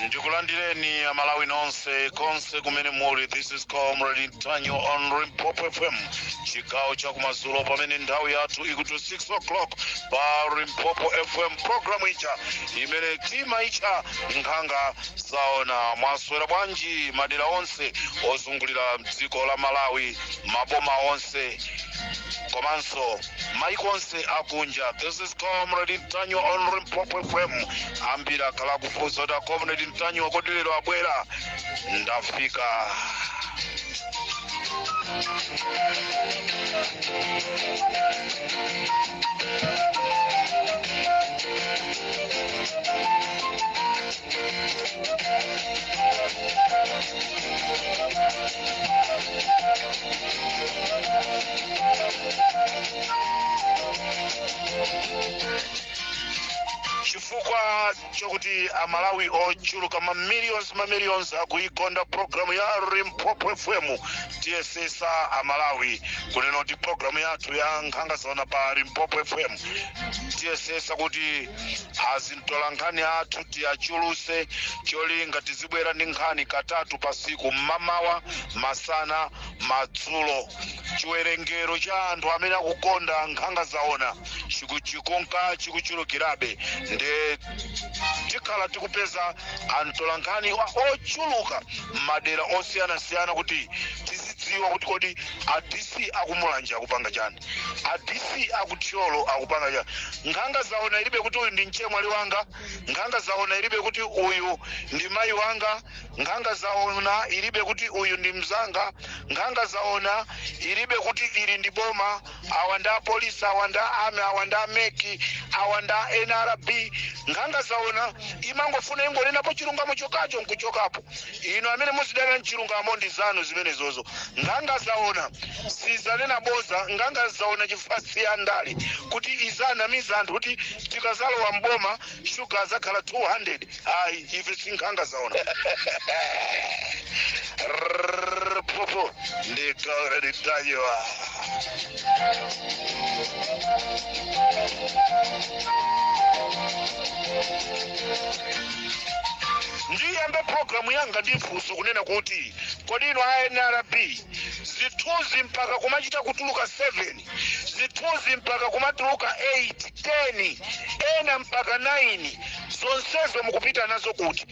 Ndikulandireni Amalawi nonse konse kumene muli. This is Comrade Ntanyo on Limpopo FM. Chigawo cha kumadzulo pamene nthawi yathu ikuti 6 o'clock pa Limpopo FM. Program icha imene tima icha nkhanga zaona. Mwaswera bwanji madera onse ozungulira dziko la Malawi, maboma onse komanso maiko onse akunja. This is Comrade Ntanyo on Limpopo FM. Ambira kala kufuza da Comrade Ntanyo kodilero abwera ndafika. Chifukwa chokuti Amalawi ochuluka millions akuikonda programu ya Limpopo FM. TSSA Amalawi kunena kuti programu yathu ya nkhanga zaona pa Limpopo FM. TSSA kuti azintola nkhani athu tiachuluse cholinga tizibwera ndi nkhani katatu pasiku, mmamawa, masana, madzulo. Chiwerengero cha anthu amene akukonda nkhanga zaona chikuchikonka chikuchulukirabe. Nde tikhala tikupeza antola nkhani ochuluka madera osiyana kuti tizidziwa kuti kodi ADC akumulanja akupanga chani, ADC akuthyolo akupanga chani. Nkhanga zaona ilibe kuti uyu ndi mchemwali wanga, nkhanga zaona ilibe kuti uyu ndi mayi wanga, nkhanga zaona ilibe kuti uyu ndi mzanga, nkhanga zaona ilibe kuti ili ndi boma, awanda polisi, awanda ame, awanda meki, awanda NRB. Nkhanga zaona imangofuna ingonenapo chilungamo chokacho nkuchokapo. Ino amene muzidana mchilungamo ndi zanu zimene zozo. Nkhanga zaona sizanena boza, nkhanga zaona chifasi ya ndali kuti izana mizandu kuti tikazalowa mboma shuga azakhala 200. Ayi, ife sinkhanga zaona. Popo ndikauredi tayiwa. Ndiyambe programu yanga ndifunso kunena kuti kodi ino NRB zithuzi mpaka kumachita kutuluka 7, zithuzi mpaka kumatuluka 8, 10, ena mpaka 9, zonsezo mukupita nazo kuti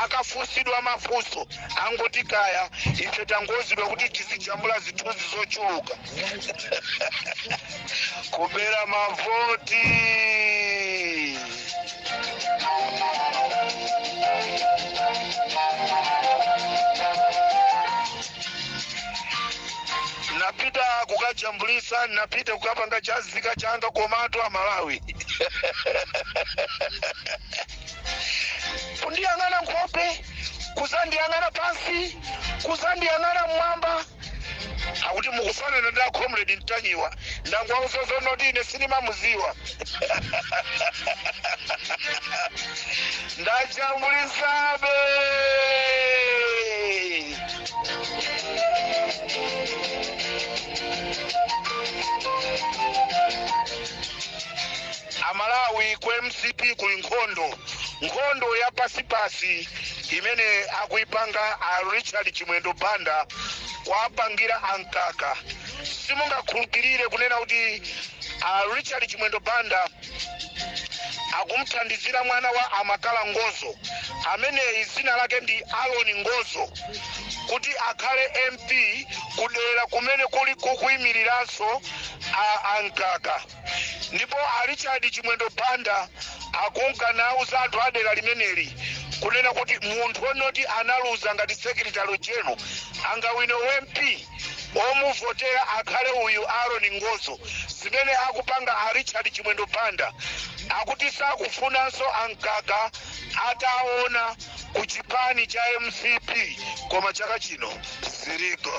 akafunsidwa mafunso angoti kaya ife tangozidwa kuti tizijambula zithuzi zochuluka. Kubera mavoti. Napita kukajambulisa, napita kukapanga chazika changa komatu Amalawi. Kundiyang'ana nkhope, kuzandiyang'ana pansi, kuzandiyang'ana mwamba. Akuti mukufanana nda Comrade Ntanyiwa ndangwauza zonoti ine sinimamuziwa. Ndajambulisabe. Amalawi ku MCP kuli nkhondo ya pasipasi imene akuipanga a Richard Chimwendo Banda kwapangira ankaka. Simungakhulupirire kunena kuti a Richard Chimwendo Banda akumthandizira mwana wa Amakala Ngozo amene zina lake ndi Alon Ngozo kuti akhale MP kudera kumene kuli kukuyimiriranso ankaka. Ndipo a Richard Chimwendo Banda akunkanauza anthu adera limeneli kunena kuti munthu onoti analuza ngati secretary general angawine MP omuvotera akhale uyu Alon Ngozo. Zimene akupanga a Richard Chimwendo Banda akuti sakufunanso ankaka ataona ku chipani cha MCP koma chaka chino ziriko.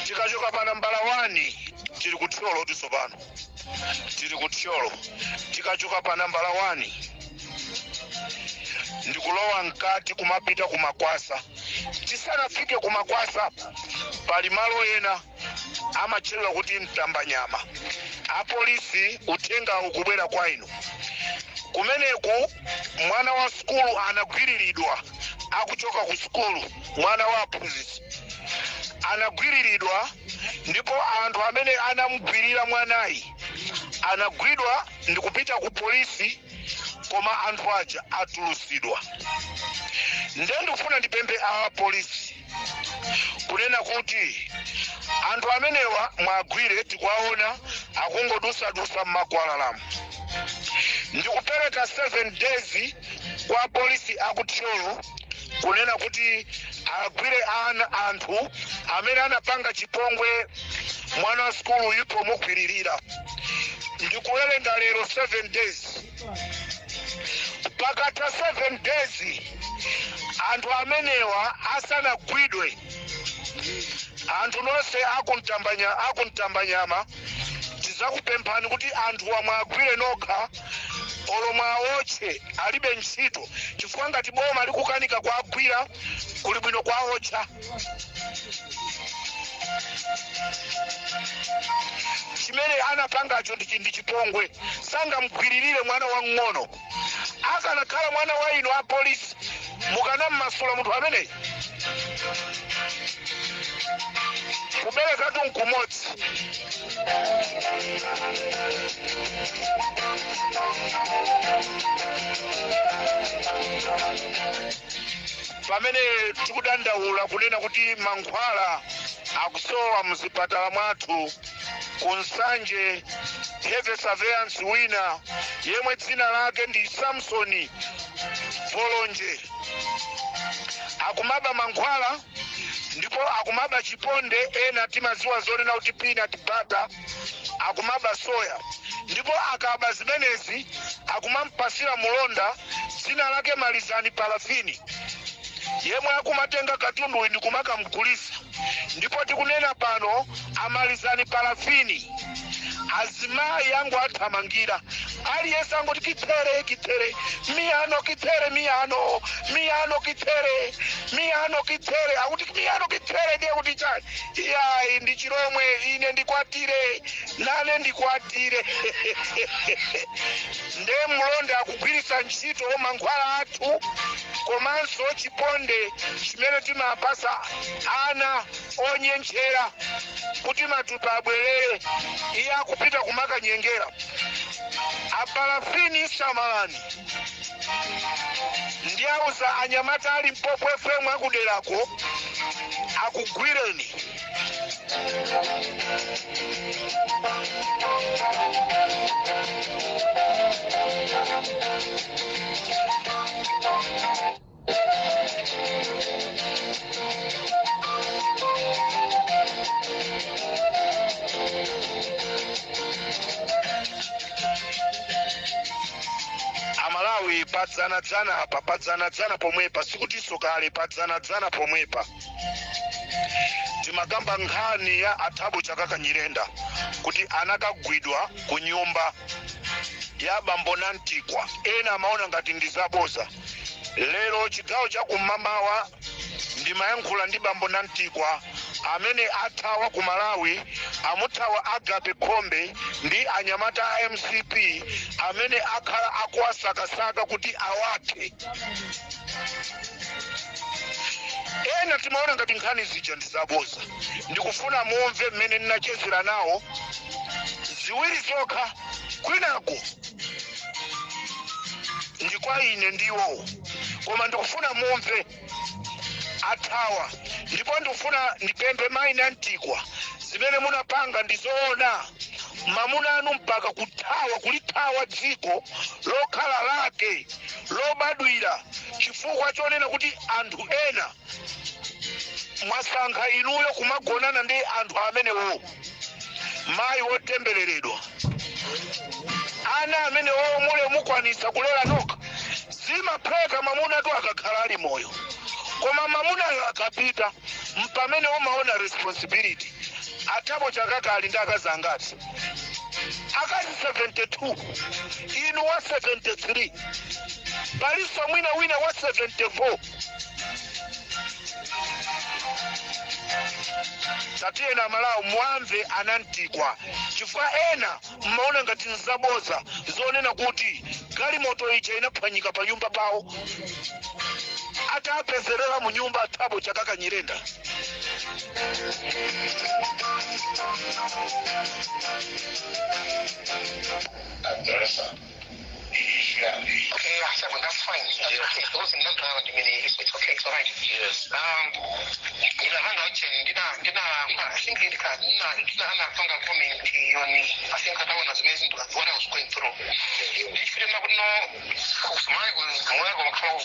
Tikachoka pa nambala 1 tiri kuthyolo tisopano. Tiri kuthyolo. Tikachoka pa nambala 1 ndikulowa mkati kumapita kumakwasa. Tisanafike kumakwasa pali malo ena amachedwa kuti mtambanyama. Apolisi utenga ukubwera kwa inu. Kumeneku mwana wa skulu anagwiriridwa akuchoka ku skulu, mwana wa aphunzitsi anagwiriridwa, ndipo anthu amene anamugwirira mwanayi anagwidwa ndikupita ku polisi, koma anthu aja atulusidwa. Ndikufuna ndipemphe a polisi kunena kuti anthu amenewa mwagwire tikwaona akungodusa m'makwalalamu. Ndikupereka 7 days kwa polisi akutcholo kunena kuti agwire anthu amene anapanga chipongwe mwana wa skulu yupo mugwiririra. Ndikuwerenga lero 7 days. Pakata 7 days anthu amenewa asanagwidwe, anthu nonse akuntambanyama tizakupemphani kuti anthu mwagwire nokha olomwe awoche alibe ntchito, chifukwa ngati boma likukanika kuagwira kuli bwino kwawocha. Chimene anapangacho ndi chipongwe, sangamugwiririre mwana wang'ono. Akanakhala mwana wa inu a polisi mukanammasula munthu ameneyi. Kuberekatu nkumodzi. Pamene tikudandaula kunena kuti mankhwala akusowa mzipatala mwathu, kunsanje heavy surveillance wina yemwe dzina lake ndi Samsoni Volonje akumaba mankhwala, ndipo akumaba chiponde ena timaziwa zonena kuti peanut butter, akumaba soya, ndipo akaba zimenezi akumampasira mulonda dzina lake Malizani Parafini yemwe akumatenga katundu ndi kumakamgulisa. Ndipo tikunena pano amalizani Parafini azimayi yangu athamangira aliyense angoti kitere miyano kitere akuti miyano kitere ndiye kuti chani iyayi ndi chiromwe ine ndikwatire nane ndikwatire. Nde mlonda akugwirisa ntchito mankhwala athu komanso chiponde chimene timapasa ana onyenchera kuti matupa abwerere, iye akupita kumakanyengera. Aparafini samalani ndi auza anyamata ali Mpopo FM akuderako akugwireni. Amalawi padzanadzana apa, padzanadzana pomwepa, sikuti sokale padzanadzana pomwepa. Timagamba nkhani ya Athabu Chakaka Nyirenda kuti anakagwidwa ku nyumba ya bambo Nantikwa, ena amaona ngati ndizaboza. Lero chigawo cha kumamawa ndimayankhula ndi bambo Nantikwa amene athawa ku Malawi, amuthawa Agape Khombe ndi anyamata a MCP amene akhala akuwasakasaka kuti awaphe. Ena timaona ngati nkhani zija ndizaboza. Ndikufuna mumve mmene ndinachezera nawo ziwiri zokha, kwinako ndikwa ine ndiwo, koma ndikufuna mumve athawa. Ndipo ndikufuna ndipemphe mayi Nantikwa zimene munapanga ndizoona. Mamuna anu mpaka kuthawa, kulithawa dziko lokhala lake lobadwira chifukwa chonena kuti anthu ena mwasankha inuyo kumagonana ndi anthu amenewo. Mayi wotembereredwa, ana amenewo mule mukwanisa kulera nokha, zimapheka mamuna tu akakhala ali moyo. Koma mamuna akapita mpamene umaona responsibility. Athabu Chakaka ali ndi akazi angati? Akazi 72, inu wa 73. paliso mwina wina wa 74. Tatiye na Malawi mwamve anantikwa chifukwa ena mmaona ngati nzaboza zonena kuti galimoto ija inaphwanyika pa nyumba pawo atapezerera mu nyumba atabo chakaka Nyirenda. Okay, that's fine. That's okay. It wasn't number one. It's okay. It's alright. Yes. I think it can. Comment on. I think that one was amazing. What I was going through. If you don't know, my was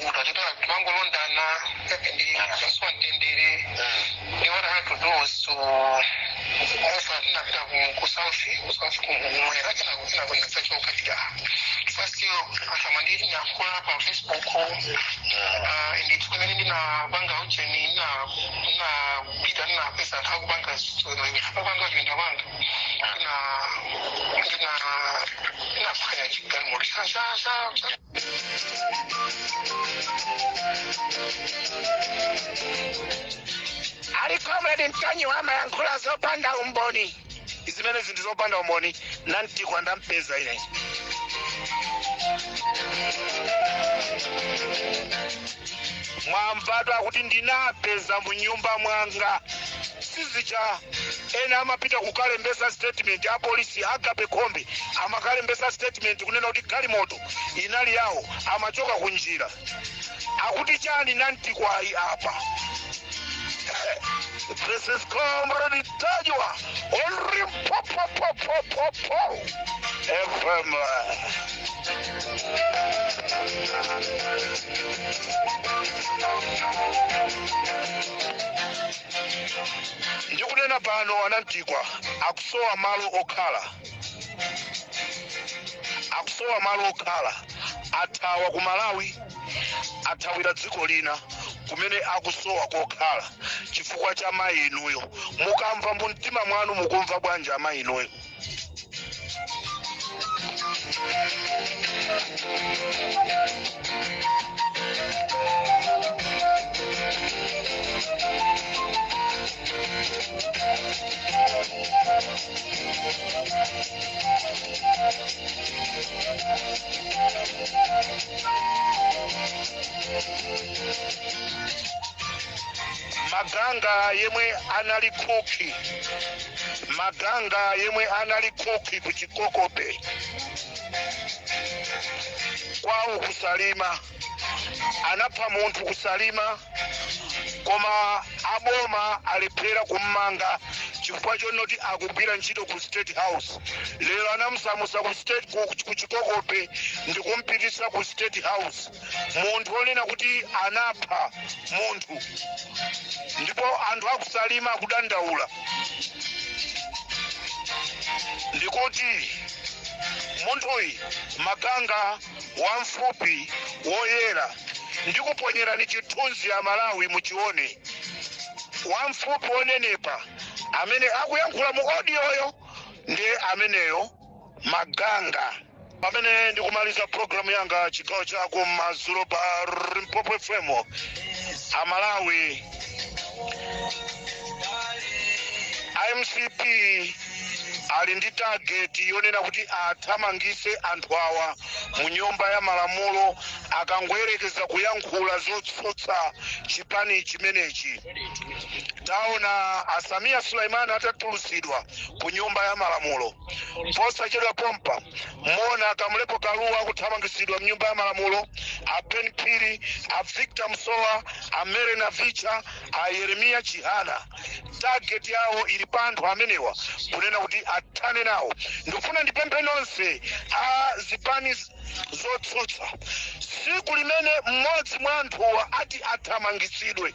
food. I didn't mango Londana. And just one day, what I had to do was to offer Kusafi. First year, akamandiri na kwa Facebook, nditukana na banga ucheni na bida na pesa au banga banga yenda banga na fanya chikan mori sasa. Ali comrade Mtanyi wa mayankula zopanda umboni. Izimene zindu zopanda umboni nanti kwa ndampeza ine. Mwamvadwa kuti ndinapeza mu nyumba mwanga sizicha ena amapita kukalembesa statement ya polisi Agape Kombe amakalembesa statement kunena kuti galimoto inali yawo amachoka kunjira akuti chani nanti kwa apa. This is Comrade Tajwa on Limpopo FM. Ndikunena pano anantikwa akusowa malo okhala athawa ku Malawi athawira dziko lina kumene akusowa kokhala chifukwa cha mayi inuyo. Mukamva mu mtima mwanu mukumva bwanji amayi inuyo? Maganga yemwe anali kuki kuchikokope kwawo kusalima anapha munthu kusalima koma aboma alephera kummanga chifukwa chonoti akugwira ntchito ku State House. Lero anamusamusa ku chikokope ndikumpitisa ku State House. Munthu onena kuti anapha munthu ndipo anthu akusalima akudandaula. Ndikuti munthuyi Maganga wamfupi woyera ndikuponyerani chithunzi ya Malawi muchione. Wamfupi onenepa amene akuyankhula mu audioyo ndiye ameneyo Maganga. Pamene ndikumaliza programu yanga chigawo chako Madzulo pa Limpopo FM Amalawi IMCP ali ndi target yonena kuti athamangise anthu awa mu nyumba ya malamulo akangoyerekeza kuyankhula zotsutsa chipani chimenechi. Taona Samia Suleiman atatulusidwa ku nyumba ya malamulo. Posachedwa pompa mona akamulepo Kaluwa akuthamangisidwa mu nyumba ya malamulo. A Ben Piri, a Victor Msowa, a Merena Vicha, a Yeremia Chihana. Target yawo ili pa anthu amenewa kunena kuti athane nawo. Ndikufuna ndipemphe nonse zipani zotsutsa siku limene mmodzi mwa anthuwa ati athamangisidwe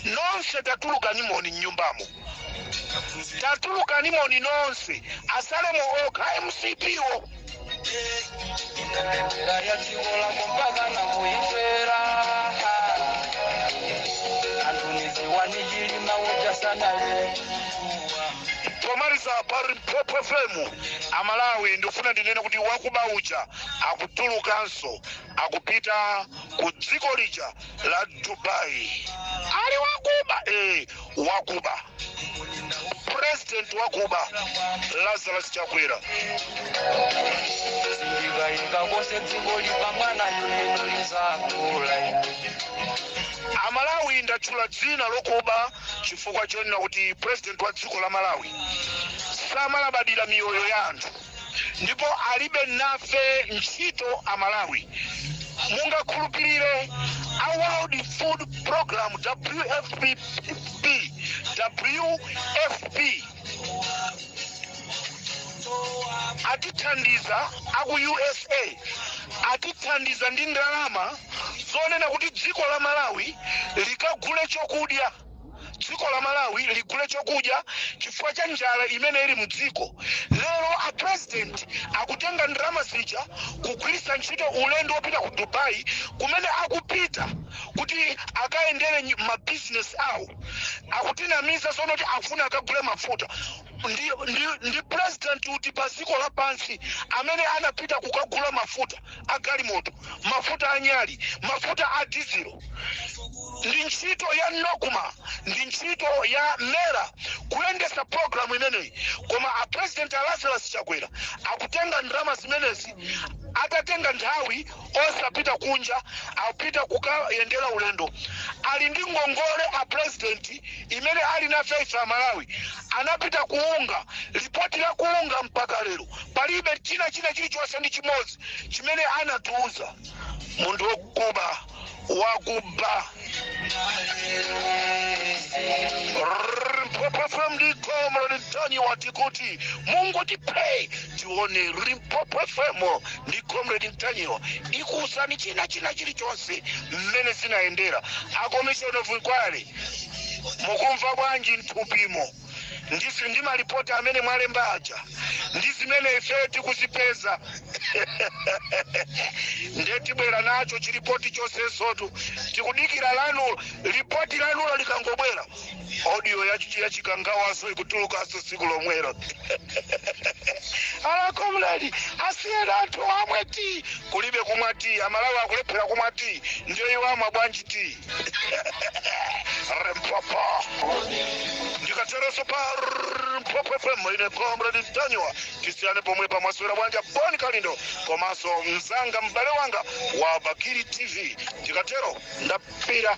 nonse tatuluka nimoni nyumbamo. Tatuluka nimoni nonse asalemo okha MCPO. Pomaliza pa Limpopo FM Amalawi ndifuna ndinene kuti wakubaucha akutulukanso akupita ku dziko lija la Dubai. Ali wakuba wakuba president wa Cuba Lazarus Chakwera. Amalawi ndatchula dzina lokuba chifukwa chonena kuti president wa dziko la Malawi samalabadira miyoyo ya anthu ndipo alibe nafe ntchito Amalawi. Mungakhulupirire a World Food Program WFP atithandiza aku USA atithandiza ndi ndalama zonena kuti dziko la Malawi likagule chokudya. Dziko la Malawi ligule chokudya chifukwa cha njala imene ili mdziko. Lero a president akutenga ndalama zija kugwiritsa ntchito ulendo wopita ku Dubai kumene akupita kuti akaendere ma business awo. Akutinamiza zonoti afuna akagule mafuta. Ndi president uti pa dziko lapansi amene anapita kukagula mafuta agalimoto, mafuta anyali, mafuta a diesel. Ndi ntchito ya Nokuma, ndi ntchito ya Mera kuyendesa programu imeneyi. Koma a president Lazarus Chakwera akutenga ndalama zimenezi, atatenga nthawi osapita kunja, apita kukayendera ulendo. Ali ndi ngongole a president imene ali na face ya Malawi. Anapita kuunga, ripoti la kuunga mpaka lero palibe china chilichonse ndi chimodzi chimene anatuuza. Munthu wokuba wakuba from the Comrade Ntanywa tikuti Mungu tipay tione Limpopo FM ndi Comrade Ntanywa ikusani china chilichonse mmene zinaendera. A commission of inquiry mukumva bwanji ntupimo ndisi ndi malipoti amene mwalemba aja ndi zimene ife tikuzipeza. Ndetibwera nacho chiripoti chonse sotu tikudikira lanulo. Ripoti lanulo likangobwera audio ya chikangawaso ikutulukaso siku lomwero. Ala Comrade asiyera anthu amweti kulibe kumwati. Amalawi akulephera kumwati ndiyo iwamwa bwanji ti. Rempopo ndikatereso pa Limpopo FM ine Comrade Ntanywa tisiyane pomwe pamaswera bwanja Boni Kalindo komanso mzanga mbale wanga wa Bakiri TV. Ndikatero ndapira.